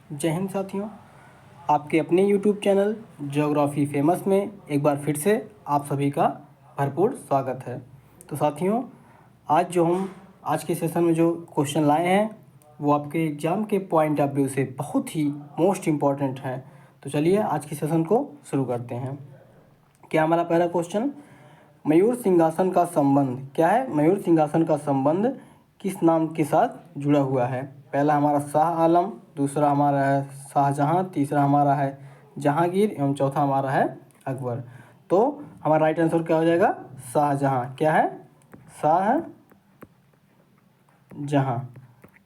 जय हिंद साथियों, आपके अपने YouTube चैनल ज्योग्राफी फेमस में एक बार फिर से आप सभी का भरपूर स्वागत है। तो साथियों, आज के सेशन में जो क्वेश्चन लाए हैं वो आपके एग्ज़ाम के पॉइंट ऑफ व्यू से बहुत ही मोस्ट इम्पॉर्टेंट हैं। तो चलिए आज के सेशन को शुरू करते हैं। क्या हमारा पहला क्वेश्चन, मयूर सिंहासन का संबंध क्या है? मयूर सिंहासन का संबंध किस नाम के साथ जुड़ा हुआ है? पहला हमारा शाह आलम, दूसरा हमारा है शाहजहां, तीसरा हमारा है जहांगीर एवं चौथा हमारा है अकबर। तो हमारा राइट आंसर क्या हो जाएगा? शाहजहां। क्या है? शाहजहां।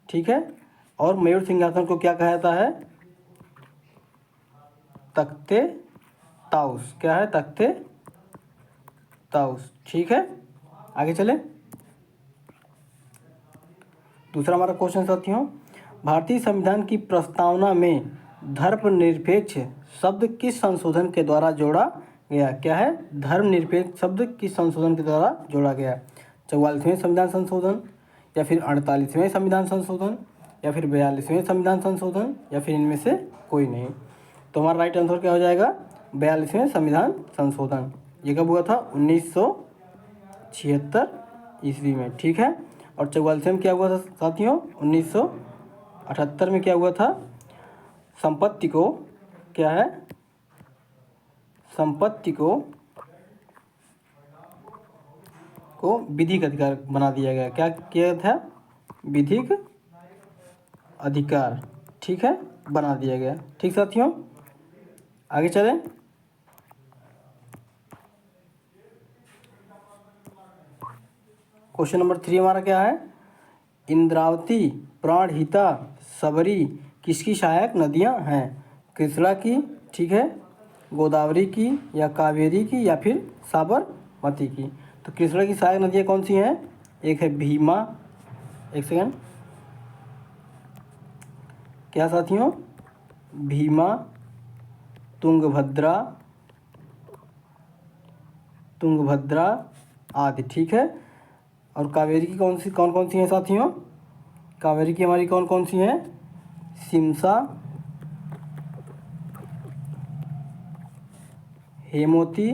ठीक है। और मयूर सिंहासन को क्या कहा जाता है? तख्ते ताउस। क्या है? तख्ते ताउस। ठीक है, आगे चले। दूसरा हमारा क्वेश्चन साथियों, भारतीय संविधान की प्रस्तावना में धर्मनिरपेक्ष शब्द किस संशोधन के द्वारा जोड़ा गया? क्या है? धर्मनिरपेक्ष शब्द किस संशोधन के द्वारा जोड़ा गया? 44वें संविधान संशोधन, या फिर 48वें संविधान संशोधन, या फिर 42वें संविधान संशोधन, या फिर इनमें से कोई नहीं। तो हमारा राइट आंसर क्या हो जाएगा? 42वें संविधान संशोधन। ये कब हुआ था? 1976 ईस्वी में। ठीक है। और 44वें में क्या हुआ था साथियों? 1978 में क्या हुआ था? संपत्ति को क्या है? संपत्ति को विधिक अधिकार बना दिया गया। क्या किया था? विधिक अधिकार। ठीक है, बना दिया गया। ठीक साथियों, आगे चलें। क्वेश्चन नंबर 3 हमारा क्या है? इंद्रावती, प्राणहिता, सबरी किसकी सहायक नदियां हैं? कृष्णा की, ठीक है, गोदावरी की, या कावेरी की, या फिर साबरमती की। तो कृष्णा की सहायक नदियां कौन सी हैं? एक है भीमा, एक सेकंड, क्या साथियों? भीमा, तुंगभद्रा आदि। ठीक है। और कावेरी की कौन कौन सी हैं साथियों? कावेरी की हमारी कौन कौन सी हैं? सिमसा, हेमवती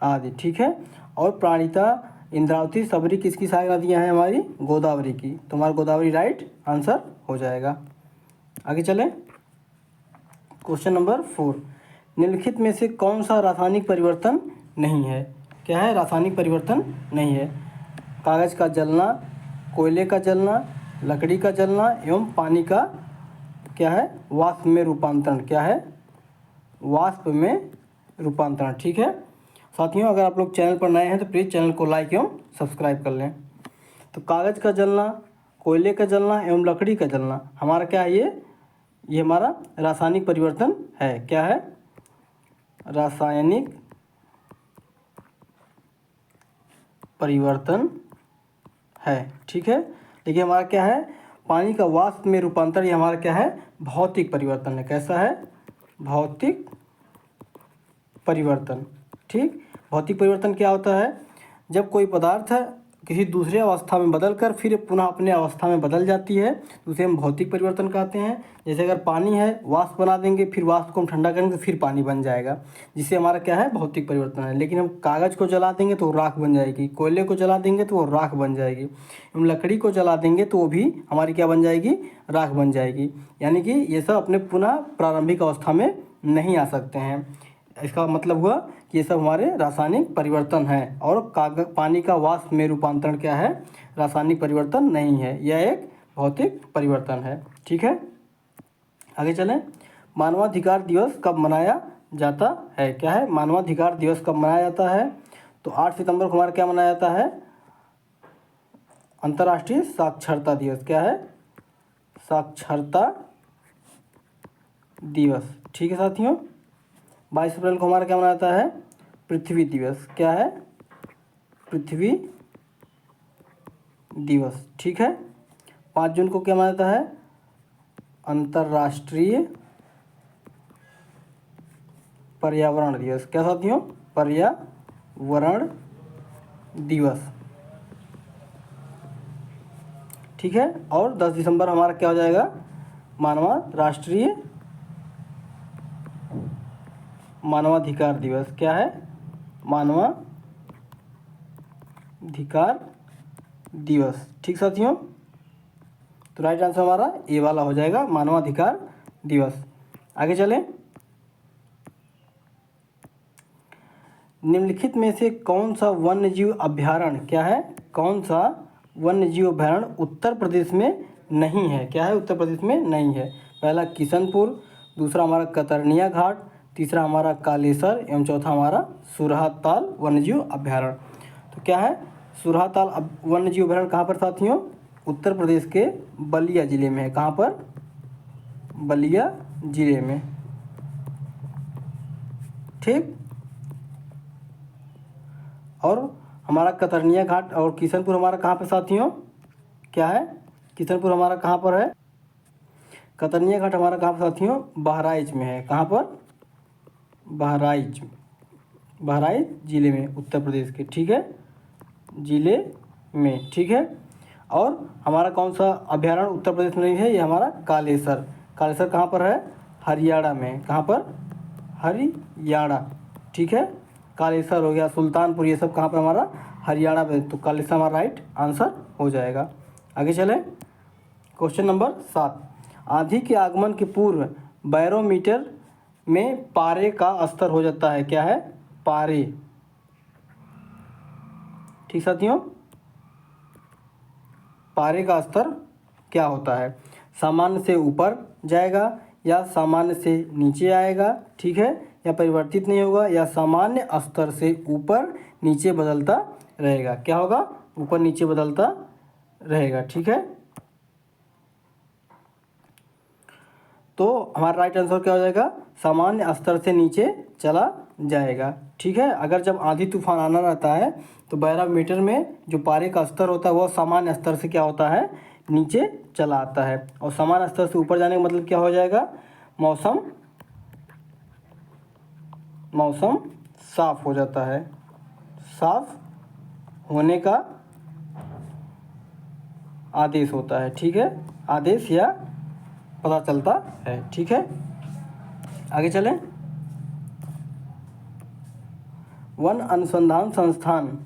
आदि। ठीक है। और प्राणिता, इंद्रावती, सबरी किसकी सहायक नदियाँ हैं? हमारी गोदावरी की। तो हमारा गोदावरी राइट आंसर हो जाएगा। आगे चलें। क्वेश्चन नंबर 4, निम्नलिखित में से कौन सा रासायनिक परिवर्तन नहीं है? क्या है? रासायनिक परिवर्तन नहीं है। कागज का जलना, कोयले का जलना, लकड़ी का जलना एवं पानी का क्या है? वाष्प में रूपांतरण। क्या है? वाष्प में रूपांतरण। ठीक है साथियों, अगर आप लोग चैनल पर नए हैं तो प्लीज़ चैनल को लाइक एवं सब्सक्राइब कर लें। तो कागज़ का जलना, कोयले का जलना एवं लकड़ी का जलना हमारा क्या है? ये हमारा रासायनिक परिवर्तन है। क्या है? रासायनिक परिवर्तन है। ठीक है। देखिए हमारा क्या है? पानी का वाष्प में रूपांतरण, ये हमारा क्या है? भौतिक परिवर्तन है। कैसा है? भौतिक परिवर्तन। ठीक। भौतिक परिवर्तन क्या होता है? जब कोई पदार्थ किसी दूसरे अवस्था में बदलकर फिर पुनः अपने अवस्था में बदल जाती है तो उसे हम भौतिक परिवर्तन कहते हैं। जैसे अगर पानी है, वाष्प बना देंगे, फिर वाष्प को हम ठंडा करेंगे तो फिर पानी बन जाएगा, जिससे हमारा क्या है? भौतिक परिवर्तन है। लेकिन हम कागज़ को जला देंगे तो राख बन जाएगी, कोयले को जला देंगे तो वो राख बन जाएगी, हम लकड़ी को जला देंगे तो वो भी हमारी क्या बन जाएगी? राख बन जाएगी। यानी कि ये सब अपने पुनः प्रारंभिक अवस्था में नहीं आ सकते हैं। इसका मतलब हुआ कि ये सब हमारे रासायनिक परिवर्तन है। और पानी का वाष्प में रूपांतरण क्या है? रासायनिक परिवर्तन नहीं है, यह एक भौतिक परिवर्तन है। ठीक है, आगे चलें। मानवाधिकार दिवस कब मनाया जाता है? क्या है? मानवाधिकार दिवस कब मनाया जाता है? तो 8 सितंबर को हमारा क्या मनाया जाता है? अंतर्राष्ट्रीय साक्षरता दिवस। क्या है? साक्षरता दिवस। ठीक है साथियों। 22 अप्रैल को हमारा क्या मनाया जाता है? पृथ्वी दिवस। क्या है? पृथ्वी दिवस। ठीक है। 5 जून को क्या मनाया जाता है? अंतर्राष्ट्रीय पर्यावरण दिवस। क्या साथियों? पर्यावरण दिवस। ठीक है। और 10 दिसंबर हमारा क्या हो जाएगा, राष्ट्रीय मानवाधिकार दिवस। क्या है, मानवाधिकार दिवस। ठीक साथियों, तो राइट आंसर हमारा ए वाला हो जाएगा, मानवाधिकार दिवस। आगे चलें। निम्नलिखित में से कौन सा वन्य जीव अभ्यारण्य, क्या है, कौन सा वन्य जीव अभ्यारण्य उत्तर प्रदेश में नहीं है। क्या है, उत्तर प्रदेश में नहीं है। पहला किशनपुर, दूसरा हमारा कतरनिया घाट, तीसरा हमारा कालेसर एवं चौथा हमारा सुरहाताल वन्यजीव अभ्यारण्य। तो क्या है, सुरहाताल वन्यजीव अभ्यारण्य कहाँ पर साथियों, उत्तर प्रदेश के बलिया जिले में है। कहाँ पर, बलिया जिले में। ठीक। और हमारा कतरनिया घाट और किशनपुर हमारा कहाँ पे साथियों, क्या है, किशनपुर हमारा कहाँ पर है, कतरनिया घाट हमारा कहाँ पर साथियों, बहराइच में है। कहाँ पर, बहराइच जिले में, उत्तर प्रदेश के। ठीक है, जिले में। ठीक है। और हमारा कौन सा अभ्यारण्य उत्तर प्रदेश में नहीं है, ये हमारा कालेसर। कालेसर कहाँ पर है, हरियाणा में। कहाँ पर, हरियाणा। ठीक है, कालेसर हो गया, सुल्तानपुर, ये सब कहाँ पर हमारा, हरियाणा में। तो कालेसर हमारा राइट आंसर हो जाएगा। आगे चलें। क्वेश्चन नंबर 7, आंधी के आगमन के पूर्व बैरोमीटर में पारे का स्तर हो जाता है। क्या है, पारे। ठीक साथियों, पारे का स्तर क्या होता है, सामान्य से ऊपर जाएगा या सामान्य से नीचे आएगा। ठीक है, या परिवर्तित नहीं होगा, या सामान्य स्तर से ऊपर नीचे बदलता रहेगा। क्या होगा, ऊपर नीचे बदलता रहेगा। ठीक है, तो हमारा राइट आंसर क्या हो जाएगा, सामान्य स्तर से नीचे चला जाएगा। ठीक है, अगर जब आंधी तूफान आना रहता है तो बैरोमीटर में जो पारे का स्तर होता है वह सामान्य स्तर से क्या होता है, नीचे चला आता है। और सामान्य स्तर से ऊपर जाने का मतलब क्या हो जाएगा, मौसम साफ हो जाता है, साफ होने का आदेश होता है। ठीक है, आदेश या पता चलता है। ठीक है, आगे चलें। वन अनुसंधान संस्थान,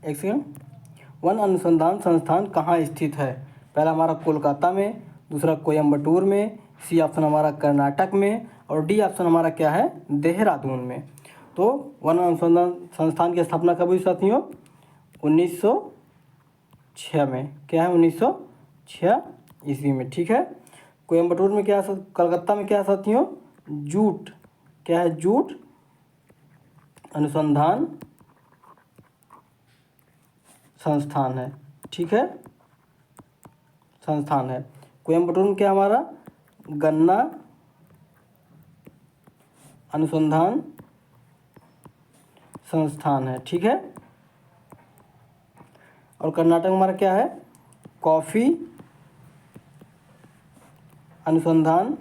एक सेकंड, वन अनुसंधान संस्थान कहाँ स्थित है। पहला हमारा कोलकाता में, दूसरा कोयम्बटूर में, सी ऑप्शन हमारा कर्नाटक में, और डी ऑप्शन हमारा क्या है, देहरादून में। तो वन अनुसंधान संस्थान की स्थापना कब हुई साथियों, 1906 में। क्या है, 1906 ईस्वी में। ठीक है, कोयम्बटूर में क्या, कलकत्ता में क्या साथियों, जूट, क्या है, जूट अनुसंधान संस्थान है। ठीक है, संस्थान है। कोयम्बटूर में क्या हमारा, गन्ना अनुसंधान संस्थान है। ठीक है, और कर्नाटक में हमारा क्या है, कॉफ़ी अनुसंधान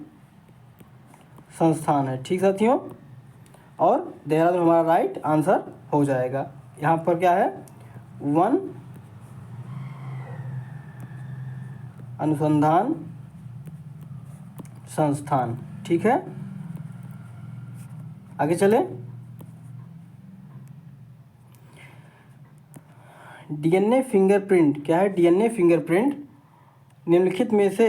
संस्थान है। ठीक साथियों, और देहरादून हमारा राइट आंसर हो जाएगा। यहाँ पर क्या है, वन अनुसंधान संस्थान। ठीक है, आगे चलें। डीएनए फिंगरप्रिंट, क्या है, डीएनए फिंगरप्रिंट निम्नलिखित में से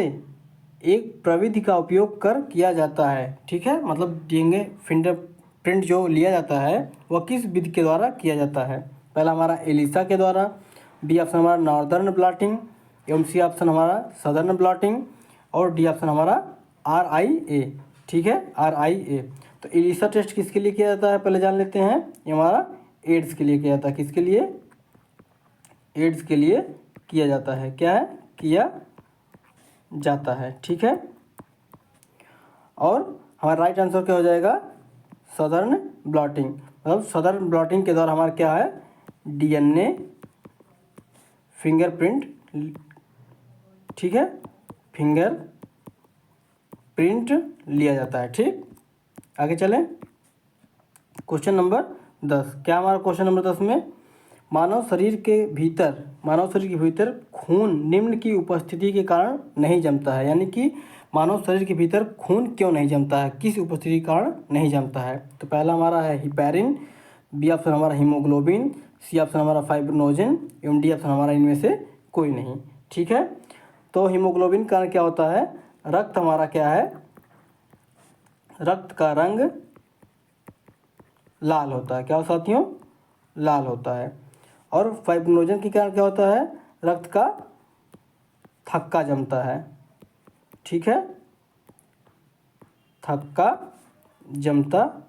एक प्रविधि का उपयोग कर किया जाता है। ठीक है, मतलब डीएनए फिंगरप्रिंट जो लिया जाता है वह किस विधि के द्वारा किया जाता है। पहला हमारा एलिसा के द्वारा, बी ऑप्शन हमारा नॉर्दर्न ब्लॉटिंग, एवं सी ऑप्शन हमारा सदर्न ब्लॉटिंग, और डी ऑप्शन हमारा RIA। ठीक है, RIA। तो एलिसा टेस्ट किसके लिए किया जाता है, पहले जान लेते हैं। ये हमारा एड्स के लिए किया जाता है। किसके लिए, एड्स के लिए किया जाता है। क्या है, किया जाता है। ठीक है, और हमारा राइट आंसर क्या हो जाएगा, सदर्न ब्लॉटिंग। मतलब सदर्न ब्लॉटिंग के द्वारा हमारा क्या है, डीएनए फिंगरप्रिंट, ठीक है, फिंगर प्रिंट लिया जाता है। ठीक, आगे चलें। क्वेश्चन नंबर 10, क्या हमारा क्वेश्चन नंबर 10 में, मानव शरीर के भीतर खून निम्न की उपस्थिति के कारण नहीं जमता है। यानी कि मानव शरीर के भीतर खून क्यों नहीं जमता है, किस उपस्थिति के कारण नहीं जमता है। तो पहला हमारा है हिपैरिन, बी ऑप्शन हमारा हीमोग्लोबिन, सी ऑप्शन हमारा फाइब्रिनोजन, एवं डी ऑप्शन हमारा इनमें से कोई नहीं। ठीक है, तो हीमोग्लोबिन का क्या होता है, रक्त हमारा क्या है, रक्त का रंग लाल होता है। क्या हो साथियों, लाल होता है। और फाइब्रिनोजन के कारण क्या होता है, रक्त का थक्का जमता है। ठीक है, थक्का जमता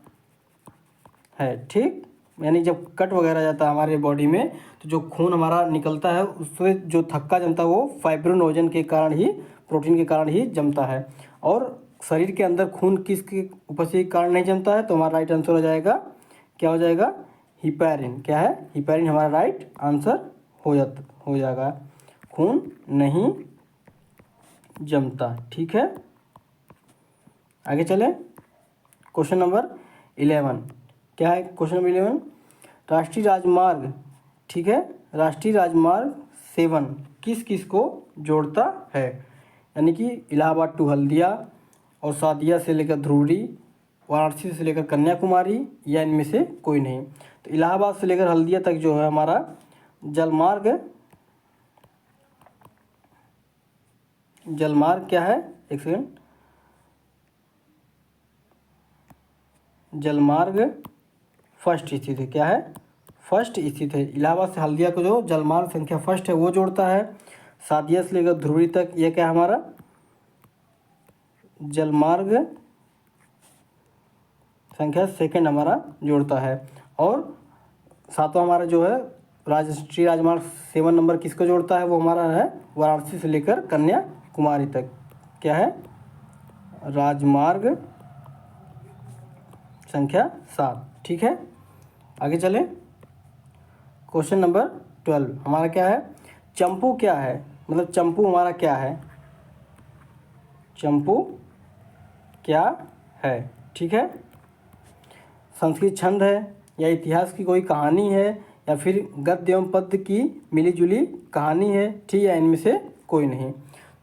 है। ठीक, यानी जब कट वगैरह जाता है हमारे बॉडी में तो जो खून हमारा निकलता है उससे जो थक्का जमता है वो फाइब्रिनोजन के कारण ही, प्रोटीन के कारण ही जमता है। और शरीर के अंदर खून किसकी उपस्थिति के कारण नहीं जमता है, तो हमारा राइट आंसर हो जाएगा, क्या हो जाएगा, हिपैरिन। क्या है, हिपैरिन हमारा राइट आंसर हो जाएगा, खून नहीं जमता। ठीक है, आगे चले। क्वेश्चन नंबर 11 क्या है, क्वेश्चन नंबर 11, राष्ट्रीय राजमार्ग, ठीक है, राष्ट्रीय राजमार्ग 7 किस किस को जोड़ता है। यानी कि इलाहाबाद टू हल्दिया और सादिया से लेकर ध्रुवरी, वाराणसी से लेकर कन्याकुमारी, या इनमें से कोई नहीं। तो इलाहाबाद से लेकर हल्दिया तक जो है हमारा जलमार्ग क्या है, एक सेकेंड, जलमार्ग फर्स्ट स्थित है। क्या है, फर्स्ट स्थित है। इलाहाबाद से हल्दिया को जो जलमार्ग संख्या फर्स्ट है वो जोड़ता है। सादिया से लेकर ध्रुवरी तक ये क्या है हमारा, जलमार्ग संख्या सेकंड हमारा जोड़ता है। और सातवां हमारा जो है राष्ट्रीय राजमार्ग 7 नंबर किसको जोड़ता है, वो हमारा है वाराणसी से लेकर कन्याकुमारी तक। क्या है, राजमार्ग संख्या 7। ठीक है, आगे चले। क्वेश्चन नंबर 12 हमारा क्या है, चंपू क्या है, मतलब चंपू हमारा क्या है, चंपू क्या है। ठीक है, संस्कृत छंद है या इतिहास की कोई कहानी है या फिर गद्य एवं पद्य की मिलीजुली कहानी है, ठीक है, इनमें से कोई नहीं।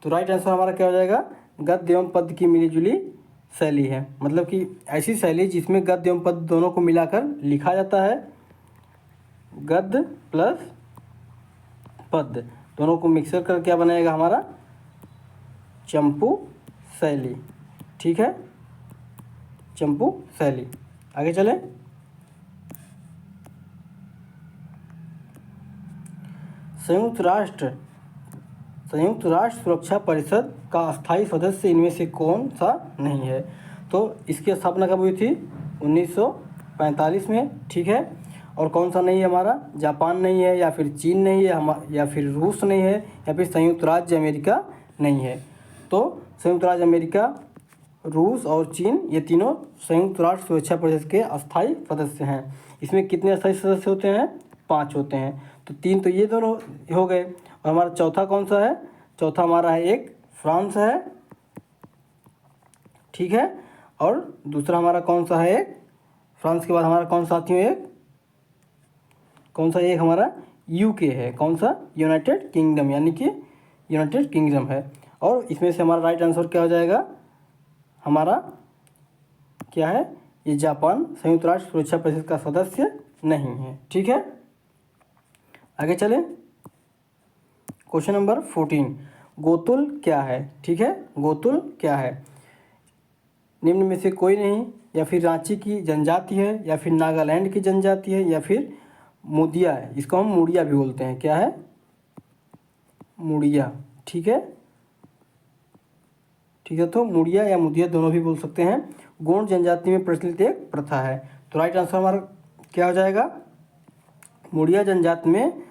तो राइट आंसर हमारा क्या हो जाएगा, गद्य एवं पद्य की मिलीजुली शैली है। मतलब कि ऐसी शैली जिसमें गद्य एवं पद्य दोनों को मिलाकर लिखा जाता है, गद्य प्लस पद्य दोनों को मिक्सर कर क्या बनाएगा हमारा, चंपू शैली। ठीक है, चंपू शैली। आगे चले। संयुक्त राष्ट्र सुरक्षा परिषद का स्थायी सदस्य इनमें से कौन सा नहीं है। तो इसकी स्थापना कब हुई थी, 1945 में। ठीक है, और कौन सा नहीं है हमारा, जापान नहीं है, या फिर चीन नहीं है, या फिर रूस नहीं है, या फिर संयुक्त राज्य अमेरिका नहीं है। तो संयुक्त राज्य अमेरिका, रूस और चीन ये तीनों संयुक्त राष्ट्र सुरक्षा परिषद के अस्थायी सदस्य हैं। इसमें कितने अस्थायी सदस्य होते हैं, 5 होते हैं। तो 3 तो ये दोनों हो गए, और हमारा चौथा कौन सा है, चौथा हमारा है एक फ्रांस है। ठीक है, और दूसरा हमारा कौन सा है, एक फ्रांस के बाद हमारा कौन सा साथियों, एक कौन सा, एक हमारा यूके है। कौन सा, यूनाइटेड किंगडम, यानी कि यूनाइटेड किंगडम है। और इसमें से हमारा राइट आंसर क्या हो जाएगा, हमारा क्या है, ये जापान संयुक्त राष्ट्र सुरक्षा परिषद का सदस्य नहीं है। ठीक है, आगे चले। क्वेश्चन नंबर 14 गोतुल क्या है। ठीक है, गोतुल क्या है, निम्न में से कोई नहीं, या फिर रांची की जनजाति है, या फिर नागालैंड की जनजाति है, या फिर मुदिया है, इसको हम मुड़िया भी बोलते हैं। क्या है, मुड़िया। ठीक है, तो मुड़िया या मुदिया दोनों भी बोल सकते हैं। गोंड जनजाति में प्रचलित एक प्रथा है। तो राइट आंसर हमारा क्या हो जाएगा, मुड़िया जनजाति में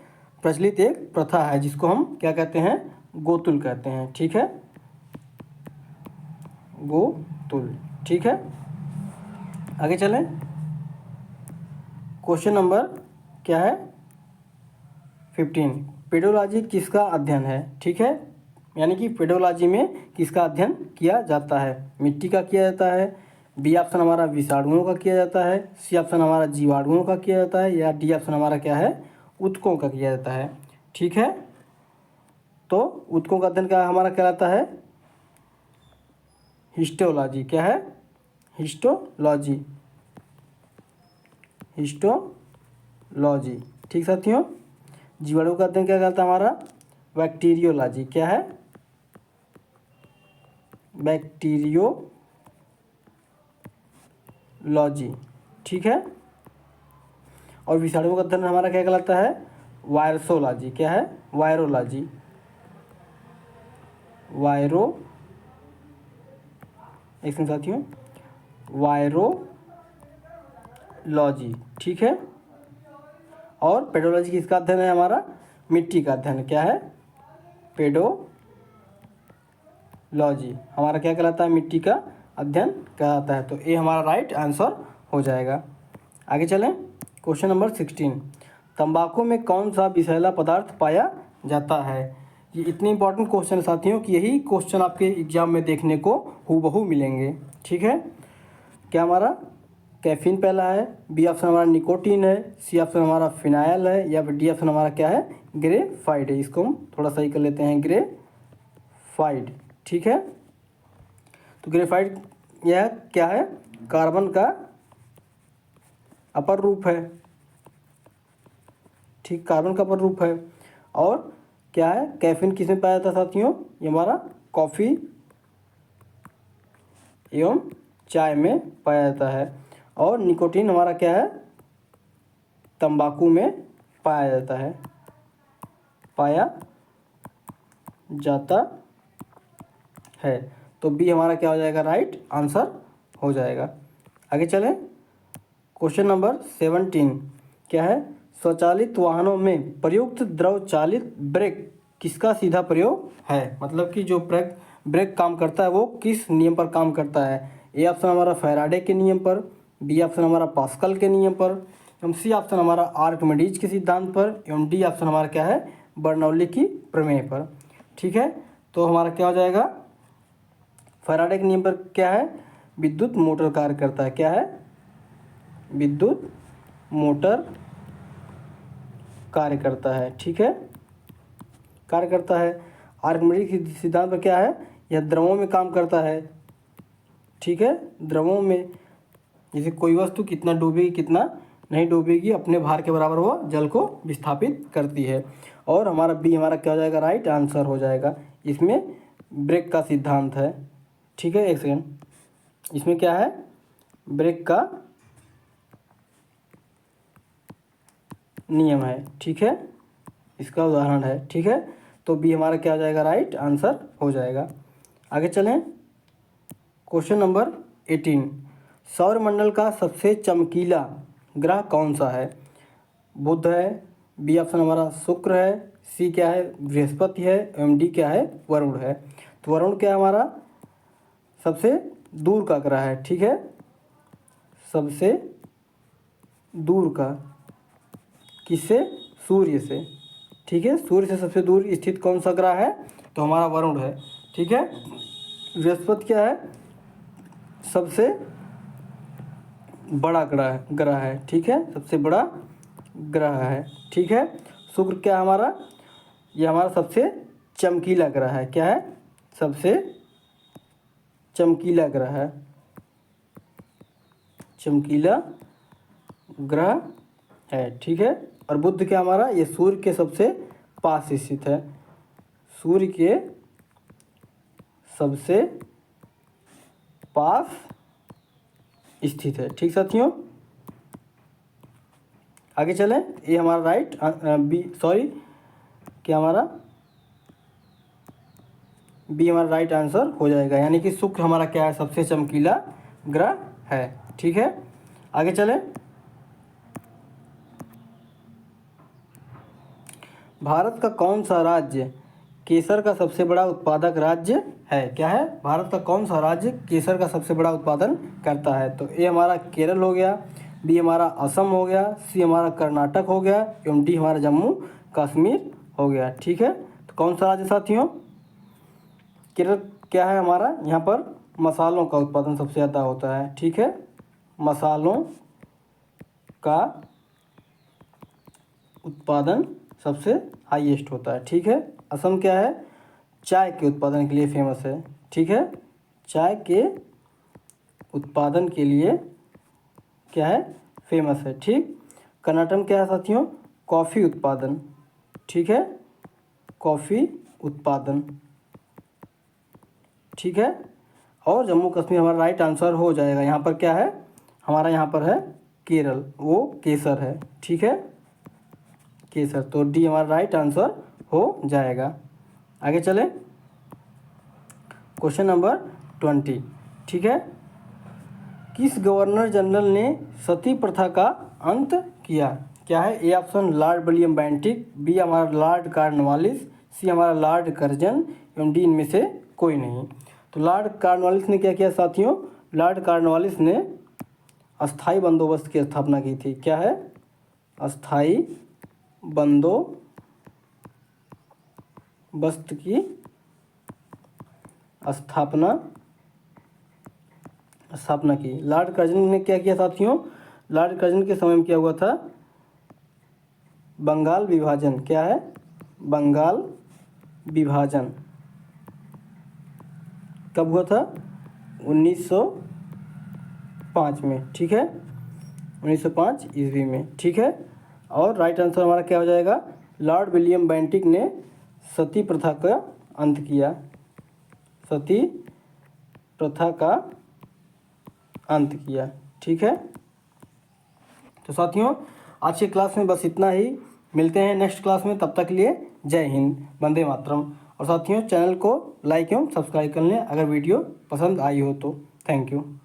प्रचलित एक प्रथा है जिसको हम क्या कहते हैं, गोतुल कहते हैं। ठीक है, गोतुल। ठीक है, आगे चलें। क्वेश्चन नंबर क्या है, 15 पेडोलॉजी किसका अध्ययन है। ठीक है, यानी कि पेडोलॉजी में किसका अध्ययन किया जाता है, मिट्टी का किया जाता है, बी ऑप्शन हमारा विषाणुओं का किया जाता है, सी ऑप्शन हमारा जीवाणुओं का किया जाता है, या डी ऑप्शन हमारा क्या है, ऊतकों का किया जाता है। ठीक है, तो ऊतकों का अध्ययन क्या हमारा कहलाता है? हिस्टोलॉजी। क्या है? हिस्टोलॉजी। हिस्टोलॉजी। ठीक साथियों। जीवाणु का अध्ययन क्या कहलाता है हमारा? बैक्टीरियोलॉजी। क्या है? बैक्टीरियोलॉजी। ठीक है। और विषाणुओं का अध्ययन हमारा क्या कहलाता है? वायरोलॉजी। क्या है? वायरोलॉजी। एक सेकंड साथियों, वायरोलॉजी। ठीक है। और पेडोलॉजी किसका अध्ययन है हमारा? मिट्टी का अध्ययन। क्या है? पेडोलॉजी हमारा क्या कहलाता है? मिट्टी का अध्ययन कहलाता है। तो ये हमारा राइट आंसर हो जाएगा। आगे चलें। क्वेश्चन नंबर 16, तंबाकू में कौन सा विषैला पदार्थ पाया जाता है? ये इतनी इंपॉर्टेंट क्वेश्चन है साथियों कि यही क्वेश्चन आपके एग्जाम में देखने को हूबहू मिलेंगे। ठीक है। क्या हमारा? कैफीन पहला है, बी ऑप्शन हमारा निकोटीन है, सी ऑप्शन हमारा फिनाइल है, या फिर डी ऑप्शन हमारा क्या है? ग्रेफाइड है। इसको हम थोड़ा सही कर लेते हैं, ग्रेफाइड। ठीक है। तो ग्रेफाइड यह क्या है? कार्बन का अपर रूप है। ठीक, कार्बन का अपर रूप है। और क्या है? कैफीन किस में पाया जाता है साथियों? ये हमारा कॉफ़ी एवं चाय में पाया जाता है। और निकोटीन हमारा क्या है? तंबाकू में पाया जाता है। तो बी हमारा क्या हो जाएगा? राइट आंसर हो जाएगा। आगे चलें। क्वेश्चन नंबर 17 क्या है? स्वचालित वाहनों में प्रयुक्त द्रव चालित ब्रेक किसका सीधा प्रयोग है? मतलब कि जो ब्रेक काम करता है वो किस नियम पर काम करता है? ए ऑप्शन हमारा फैराडे के नियम पर, बी ऑप्शन हमारा पास्कल के नियम पर, एवं सी ऑप्शन हमारा आर्किमिडीज के सिद्धांत पर, एवं डी ऑप्शन हमारा क्या है? बर्नौली की प्रमेय पर। ठीक है। तो हमारा क्या हो जाएगा? फैराडे के नियम पर क्या है? विद्युत मोटर कार्य करता है। क्या है? विद्युत मोटर कार्य करता है। ठीक है, कार्य करता है। आर्किमिडीज के सिद्धांत पर क्या है? यह द्रवों में काम करता है। ठीक है, द्रवों में, जैसे कोई वस्तु कितना डूबेगी कितना नहीं डूबेगी, अपने भार के बराबर वो जल को विस्थापित करती है। और हमारा बी हमारा क्या हो जाएगा? राइट आंसर हो जाएगा। इसमें ब्रेक का सिद्धांत है। ठीक है, एक सेकेंड, इसमें क्या है? ब्रेक का नियम है। ठीक है, इसका उदाहरण है। ठीक है, तो बी हमारा क्या हो जाएगा? राइट आंसर हो जाएगा। आगे चलें। क्वेश्चन नंबर 18, सौरमंडल का सबसे चमकीला ग्रह कौन सा है? बुध है, बी ऑप्शन हमारा शुक्र है, सी क्या है? बृहस्पति है, एवं डी क्या है? वरुण है। तो वरुण क्या है हमारा? सबसे दूर का ग्रह है। ठीक है, सबसे दूर का, किससे? सूर्य से। ठीक है, सूर्य से सबसे दूर स्थित कौन सा ग्रह है? तो हमारा वरुण है। ठीक है, बृहस्पति क्या है? सबसे बड़ा ग्रह है। ठीक है, सबसे बड़ा ग्रह है। ठीक है, शुक्र क्या हमारा? ये हमारा सबसे चमकीला ग्रह है। क्या है? सबसे चमकीला ग्रह है, चमकीला ग्रह है। ठीक है, और बुध क्या हमारा? ये सूर्य के सबसे पास स्थित है। सूर्य के सबसे पास स्थित है। ठीक साथियों, आगे चलें। ये हमारा राइट क्या हमारा? बी हमारा राइट आंसर हो जाएगा। यानी कि शुक्र हमारा क्या है? सबसे चमकीला ग्रह है। ठीक है, आगे चलें। भारत का कौन सा राज्य केसर का सबसे बड़ा उत्पादक राज्य है? क्या है? भारत का कौन सा राज्य केसर का सबसे बड़ा उत्पादन करता है? तो ए हमारा केरल हो गया, बी हमारा असम हो गया, सी हमारा कर्नाटक हो गया, एवं डी हमारा जम्मू कश्मीर हो गया। ठीक है, तो कौन सा राज्य साथियों? केरल क्या है हमारा? यहाँ पर मसालों का उत्पादन सबसे ज़्यादा होता है। ठीक है, मसालों का उत्पादन सबसे हाईएस्ट होता है। ठीक है, असम क्या है, चाय के उत्पादन के लिए फेमस है। ठीक है, चाय के उत्पादन के लिए क्या है, फेमस है। ठीक, कर्नाटक क्या है साथियों, कॉफ़ी उत्पादन। ठीक है, कॉफ़ी उत्पादन। ठीक है, और जम्मू कश्मीर हमारा राइट आंसर हो जाएगा। यहाँ पर क्या है, हमारा यहाँ पर है केरल, वो केसर है। ठीक है, केसर, तो डी हमारा राइट आंसर हो जाएगा। आगे चले, क्वेश्चन नंबर 20। ठीक है, किस गवर्नर जनरल ने सती प्रथा का अंत किया? क्या है, A option Lord William Bentinck, B हमारा लॉर्ड कॉर्नवालिस, सी हमारा लॉर्ड कर्जन, एवं डी इनमें से कोई नहीं। तो लॉर्ड कॉर्नवालिस ने क्या किया साथियों, लॉर्ड कॉर्नवालिस ने अस्थाई बंदोबस्त की स्थापना की थी। क्या है, अस्थाई बंदोबस्त की स्थापना की। लॉर्ड कर्जन ने क्या किया साथियों, लॉर्ड कर्जन के समय में क्या हुआ था, बंगाल विभाजन। क्या है, बंगाल विभाजन कब हुआ था, 1905 में। ठीक है, 1905 ईस्वी में। ठीक है, और राइट आंसर हमारा क्या हो जाएगा, लॉर्ड विलियम बेंटिक ने सती प्रथा का अंत किया, सती प्रथा का अंत किया। ठीक है, तो साथियों आज की क्लास में बस इतना ही। मिलते हैं नेक्स्ट क्लास में, तब तक के लिए जय हिंद, वंदे मातरम। और साथियों चैनल को लाइक एवं सब्सक्राइब कर लें अगर वीडियो पसंद आई हो तो। Thank you.